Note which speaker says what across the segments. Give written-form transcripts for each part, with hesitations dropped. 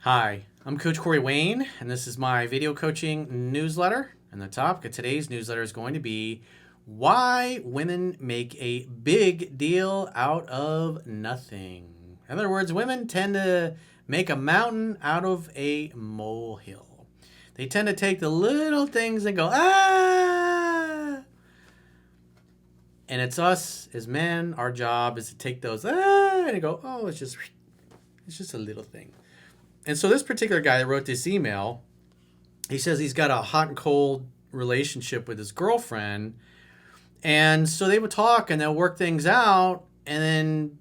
Speaker 1: Hi, I'm Coach Corey Wayne, and this is my video coaching newsletter. And the topic of today's newsletter is going to be why women make a big deal out of nothing. In other words, women tend to make a mountain out of a molehill. They tend to take the little things and go, ah! And it's us as men, our job is to take those, ah, and go, oh, it's just a little thing. And so this particular guy that wrote this email, he says he's got a hot and cold relationship with his girlfriend. And so they would talk and they'll work things out. And then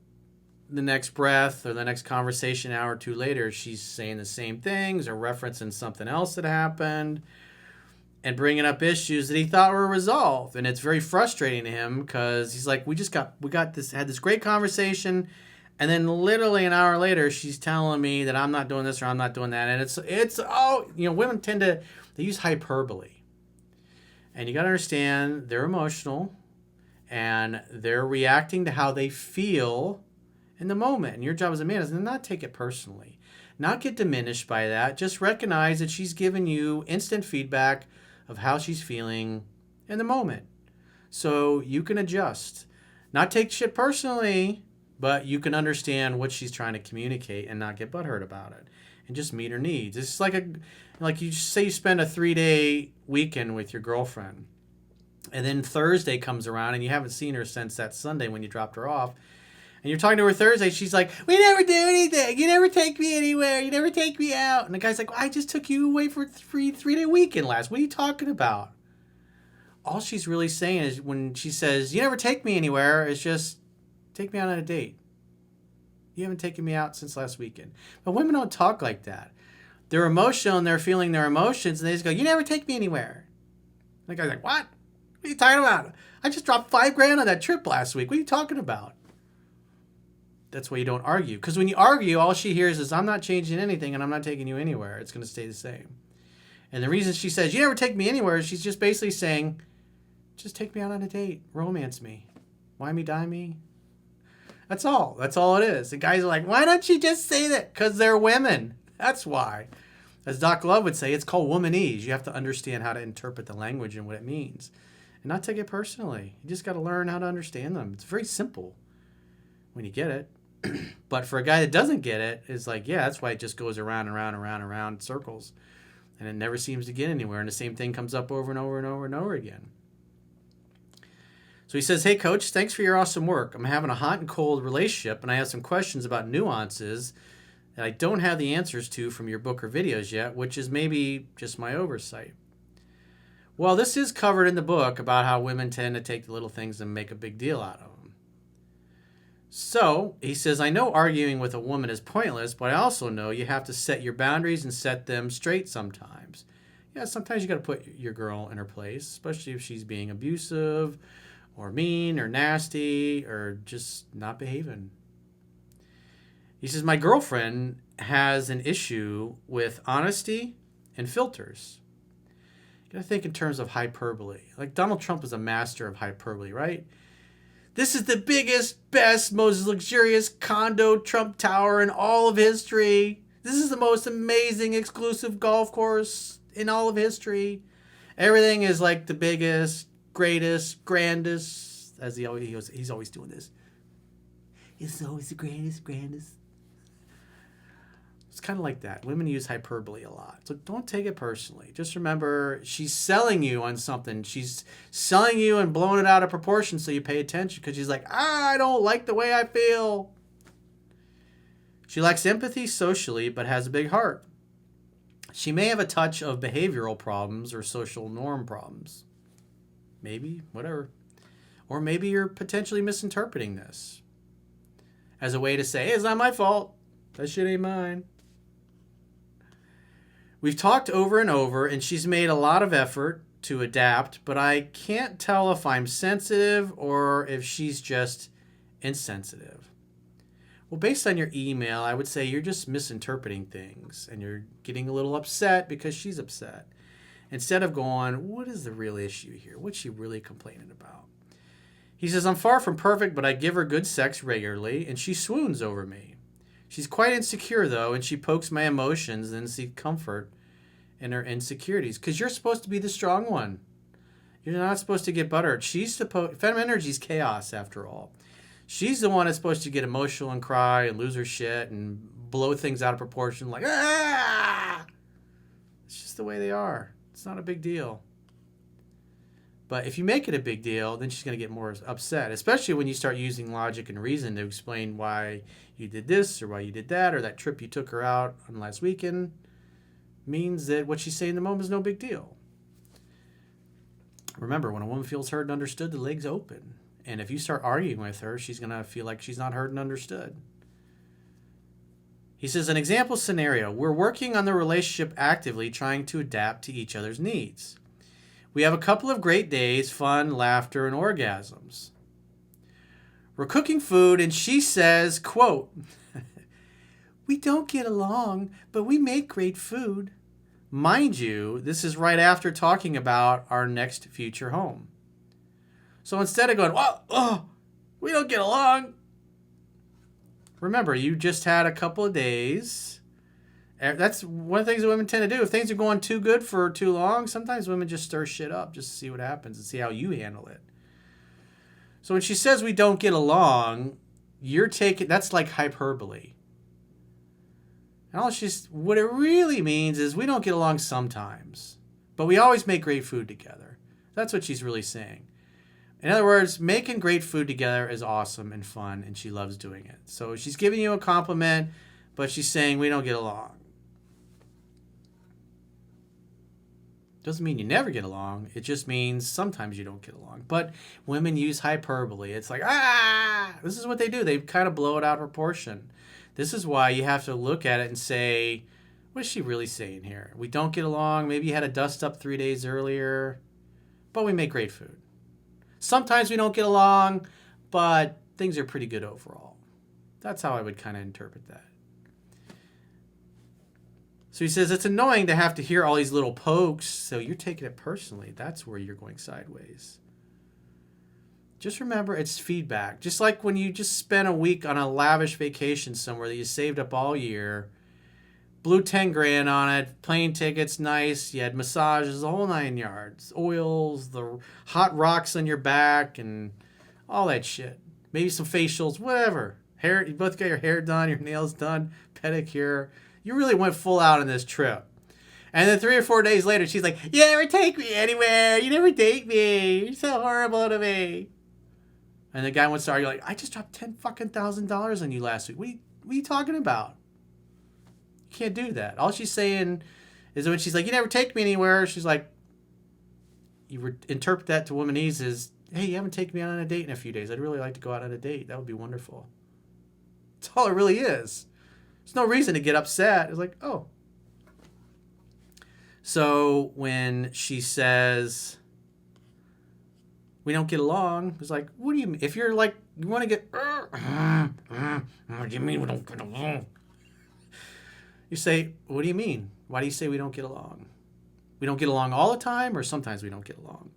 Speaker 1: the next breath or the next conversation, an hour or two later, she's saying the same things or referencing something else that happened and bringing up issues that he thought were resolved. And it's very frustrating to him because he's like, we had this great conversation. And then literally an hour later, she's telling me that I'm not doing this or I'm not doing that. And women tend to, they use hyperbole. And you got to understand they're emotional and they're reacting to how they feel in the moment. And your job as a man is to not take it personally, not get diminished by that. Just recognize that she's giving you instant feedback of how she's feeling in the moment. So you can adjust, not take shit personally, but you can understand what she's trying to communicate and not get butthurt about it and just meet her needs. It's like you say you spend a 3-day weekend with your girlfriend and then Thursday comes around and you haven't seen her since that Sunday when you dropped her off. And you're talking to her Thursday. She's like, we never do anything. You never take me anywhere. You never take me out. And the guy's like, well, I just took you away for a 3-day weekend last. What are you talking about? All she's really saying is when she says, you never take me anywhere, is just take me out on a date. You haven't taken me out since last weekend. But women don't talk like that. They're emotional and they're feeling their emotions and they just go, you never take me anywhere. And the guy's like, what? What are you talking about? I just dropped $5,000 on that trip last week. What are you talking about? That's why you don't argue. Because when you argue, all she hears is, I'm not changing anything and I'm not taking you anywhere. It's going to stay the same. And the reason she says, you never take me anywhere, she's just basically saying, just take me out on a date. Romance me. Why me, die me? That's all. That's all it is. The guys are like, why don't you just say that? Because they're women. That's why. As Doc Love would say, it's called womanese. You have to understand how to interpret the language and what it means. And not take it personally. You just got to learn how to understand them. It's very simple when you get it. But for a guy that doesn't get it, it's like, yeah, that's why it just goes around and around and around and around in circles. And it never seems to get anywhere. And the same thing comes up over and over and over and over again. So he says, hey, Coach, thanks for your awesome work. I'm having a hot and cold relationship, and I have some questions about nuances that I don't have the answers to from your book or videos yet, which is maybe just my oversight. Well, this is covered in the book about how women tend to take the little things and make a big deal out of them. So he says, I know arguing with a woman is pointless, but I also know you have to set your boundaries and set them straight sometimes. Yeah, sometimes you got to put your girl in her place, especially if she's being abusive or mean or nasty or just not behaving. He says, my girlfriend has an issue with honesty and filters. You got to think in terms of hyperbole. Like Donald Trump is a master of hyperbole, right? This is the biggest, best, most luxurious condo Trump Tower in all of history. This is the most amazing exclusive golf course in all of history. Everything is like the biggest, greatest, grandest, as he's always doing this. It's always the grandest. It's kind of like that. Women use hyperbole a lot. So don't take it personally. Just remember, she's selling you on something. She's selling you and blowing it out of proportion so you pay attention because she's like, I don't like the way I feel. She lacks empathy socially but has a big heart. She may have a touch of behavioral problems or social norm problems. Maybe, whatever. Or maybe you're potentially misinterpreting this as a way to say, hey, it's not my fault. That shit ain't mine. We've talked over and over, and she's made a lot of effort to adapt, but I can't tell if I'm sensitive or if she's just insensitive. Well, based on your email, I would say you're just misinterpreting things, and you're getting a little upset because she's upset. Instead of going, what is the real issue here? What's she really complaining about? He says, I'm far from perfect, but I give her good sex regularly, and she swoons over me. She's quite insecure, though, and she pokes my emotions and seeks comfort in her insecurities. Because you're supposed to be the strong one. You're not supposed to get buttered. Feminine energy is chaos, after all. She's the one that's supposed to get emotional and cry and lose her shit and blow things out of proportion like, ah! It's just the way they are. It's not a big deal. But if you make it a big deal, then she's going to get more upset, especially when you start using logic and reason to explain why you did this or why you did that, or that trip you took her out on last weekend means that what she's saying in the moment is no big deal. Remember, when a woman feels heard and understood, the legs open. And if you start arguing with her, she's going to feel like she's not heard and understood. He says, an example scenario. We're working on the relationship actively, trying to adapt to each other's needs. We have a couple of great days, fun, laughter, and orgasms. We're cooking food, and she says, quote, we don't get along, but we make great food. Mind you, this is right after talking about our next future home. So instead of going, we don't get along. Remember, you just had a couple of days. That's one of the things that women tend to do. If things are going too good for too long, sometimes women just stir shit up just to see what happens and see how you handle it. So when she says we don't get along, that's like hyperbole. And what it really means is we don't get along sometimes, but we always make great food together. That's what she's really saying. In other words, making great food together is awesome and fun, and she loves doing it. So she's giving you a compliment, but she's saying we don't get along. Doesn't mean you never get along. It just means sometimes you don't get along. But women use hyperbole. It's like, this is what they do. They kind of blow it out of proportion. This is why you have to look at it and say, what is she really saying here? We don't get along. Maybe you had a dust up 3 days earlier, but we make great food. Sometimes we don't get along, but things are pretty good overall. That's how I would kind of interpret that. So he says, it's annoying to have to hear all these little pokes, so you're taking it personally. That's where you're going sideways. Just remember, it's feedback. Just like when you just spent a week on a lavish vacation somewhere that you saved up all year, blew 10 grand on it, plane tickets, nice, you had massages, the whole 9 yards, oils, the hot rocks on your back, and all that shit. Maybe some facials, whatever. Hair, you both got your hair done, your nails done, pedicure. You really went full out on this trip. And then 3 or 4 days later, she's like, you never take me anywhere. You never date me. You're so horrible to me. And the guy wants to argue like, I just dropped $10,000 on you last week. What are you talking about? You can't do that. All she's saying is when she's like, you never take me anywhere. She's like, you interpret that to womanese as, hey, you haven't taken me out on a date in a few days. I'd really like to go out on a date. That would be wonderful. That's all it really is. There's no reason to get upset. It's like, oh. So when she says, we don't get along, it's like, what do you mean? If you're like, you want to get, what do you mean we don't get along? You say, what do you mean? Why do you say we don't get along? We don't get along all the time, or sometimes we don't get along?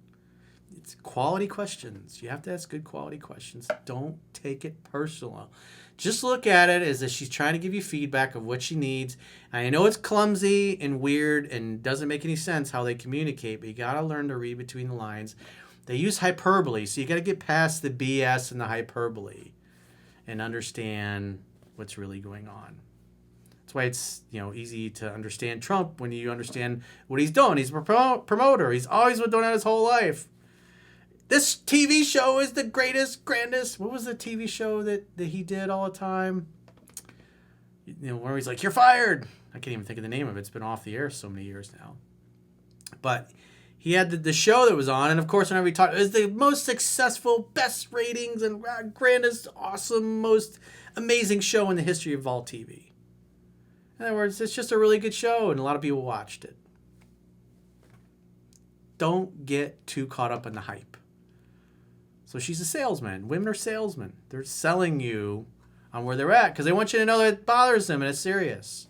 Speaker 1: It's quality questions. You have to ask good quality questions. Don't take it personal. Just look at it as if she's trying to give you feedback of what she needs. And I know it's clumsy and weird and doesn't make any sense how they communicate, but you got to learn to read between the lines. They use hyperbole, so you got to get past the BS and the hyperbole and understand what's really going on. That's why it's easy to understand Trump when you understand what he's doing. He's a promoter. He's always been doing that his whole life. This TV show is the greatest, grandest. What was the TV show that he did all the time? Where he's like, you're fired. I can't even think of the name of it. It's been off the air so many years now. But he had the show that was on. And, of course, whenever he talked, it was the most successful, best ratings, and grandest, awesome, most amazing show in the history of all TV. In other words, it's just a really good show, and a lot of people watched it. Don't get too caught up in the hype. So she's a salesman. Women are salesmen. They're selling you on where they're at because they want you to know that it bothers them and it's serious.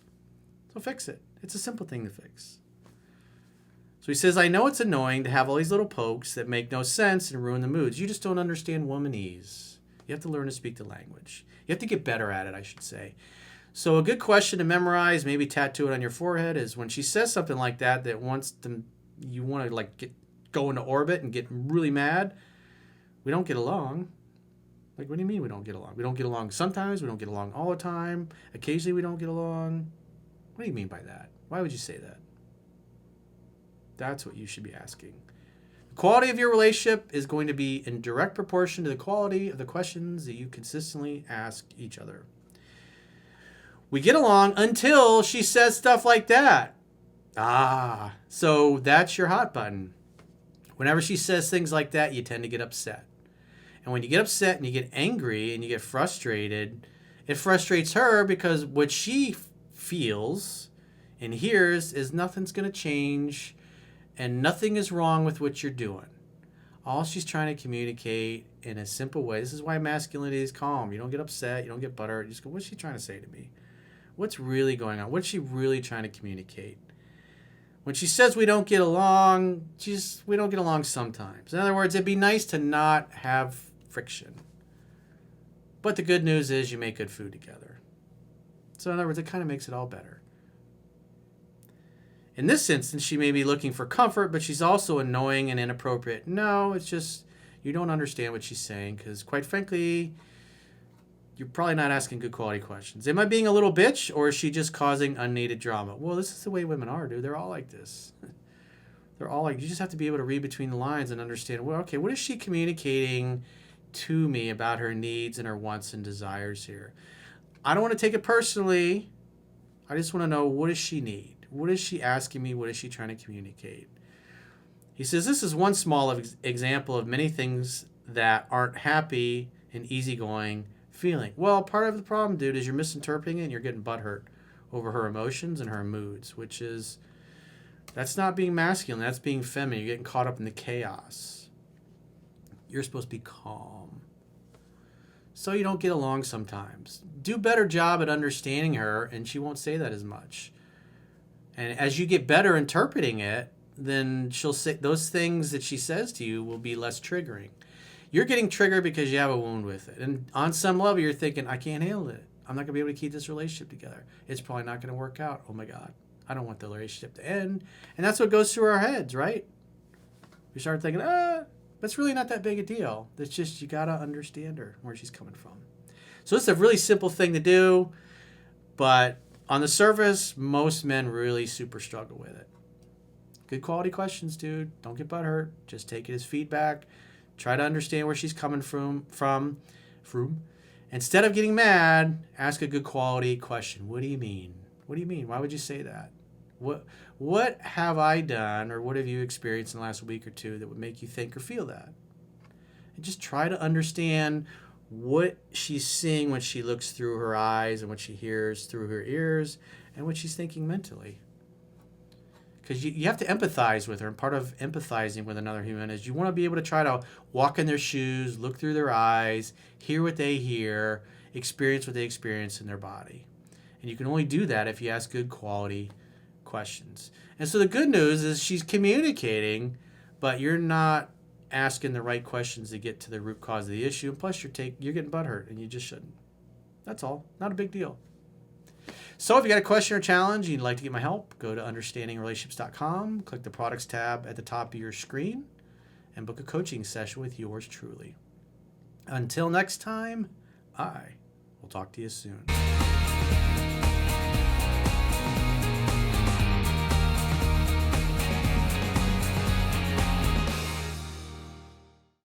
Speaker 1: So fix it. It's a simple thing to fix. So he says, I know it's annoying to have all these little pokes that make no sense and ruin the moods. You just don't understand womanese. You have to learn to speak the language. You have to get better at it, I should say. So a good question to memorize, maybe tattoo it on your forehead, is when she says something like that you want to like go into orbit and get really mad. We don't get along. Like, what do you mean we don't get along? We don't get along sometimes. We don't get along all the time. Occasionally we don't get along. What do you mean by that? Why would you say that? That's what you should be asking. The quality of your relationship is going to be in direct proportion to the quality of the questions that you consistently ask each other. We get along until she says stuff like that. So that's your hot button. Whenever she says things like that, you tend to get upset. And when you get upset and you get angry and you get frustrated, it frustrates her because what she feels and hears is nothing's going to change and nothing is wrong with what you're doing. All she's trying to communicate in a simple way. This is why masculinity is calm. You don't get upset. You don't get butthurt. You just go, what's she trying to say to me? What's really going on? What's she really trying to communicate? When she says we don't get along, we don't get along sometimes. In other words, it'd be nice to not have friction. But the good news is you make good food together. So in other words, it kind of makes it all better. In this instance, she may be looking for comfort, but she's also annoying and inappropriate. No, it's just you don't understand what she's saying because, quite frankly, you're probably not asking good quality questions. Am I being a little bitch, or is she just causing unneeded drama? Well, this is the way women are, dude. They're all like this. They're all like, you just have to be able to read between the lines and understand, well, okay, what is she communicating to me about her needs and her wants and desires here? I don't want to take it personally. I just want to know, what does she need? What is she asking me? What is she trying to communicate? He says, this is one small example of many things that aren't happy and easygoing feeling. Well, part of the problem, dude, is you're misinterpreting it and you're getting butthurt over her emotions and her moods, that's not being masculine. That's being feminine. You're getting caught up in the chaos. You're supposed to be calm. So you don't get along sometimes. Do a better job at understanding her, and she won't say that as much. And as you get better interpreting it, then she'll say those things that she says to you will be less triggering. You're getting triggered because you have a wound with it. And on some level, you're thinking, I can't handle it. I'm not going to be able to keep this relationship together. It's probably not going to work out. Oh, my God. I don't want the relationship to end. And that's what goes through our heads, right? We start thinking, that's really not that big a deal. It's just you got to understand her, where she's coming from. So it's a really simple thing to do. But on the surface, most men really super struggle with it. Good quality questions, dude. Don't get butthurt. Just take it as feedback. Try to understand where she's coming from. Instead of getting mad, ask a good quality question. What do you mean? What do you mean? Why would you say that? What have I done, or what have you experienced in the last week or two that would make you think or feel that? And just try to understand what she's seeing when she looks through her eyes and what she hears through her ears and what she's thinking mentally. Because you have to empathize with her, and part of empathizing with another human is you want to be able to try to walk in their shoes, look through their eyes, hear what they hear, experience what they experience in their body. And you can only do that if you ask good quality questions. And so the good news is she's communicating, but you're not asking the right questions to get to the root cause of the issue. And plus, you're getting butthurt, and you just shouldn't. That's all. Not a big deal. So if you got a question or challenge and you'd like to get my help, go to understandingrelationships.com, click the products tab at the top of your screen, and book a coaching session with yours truly. Until next time, I will talk to you soon.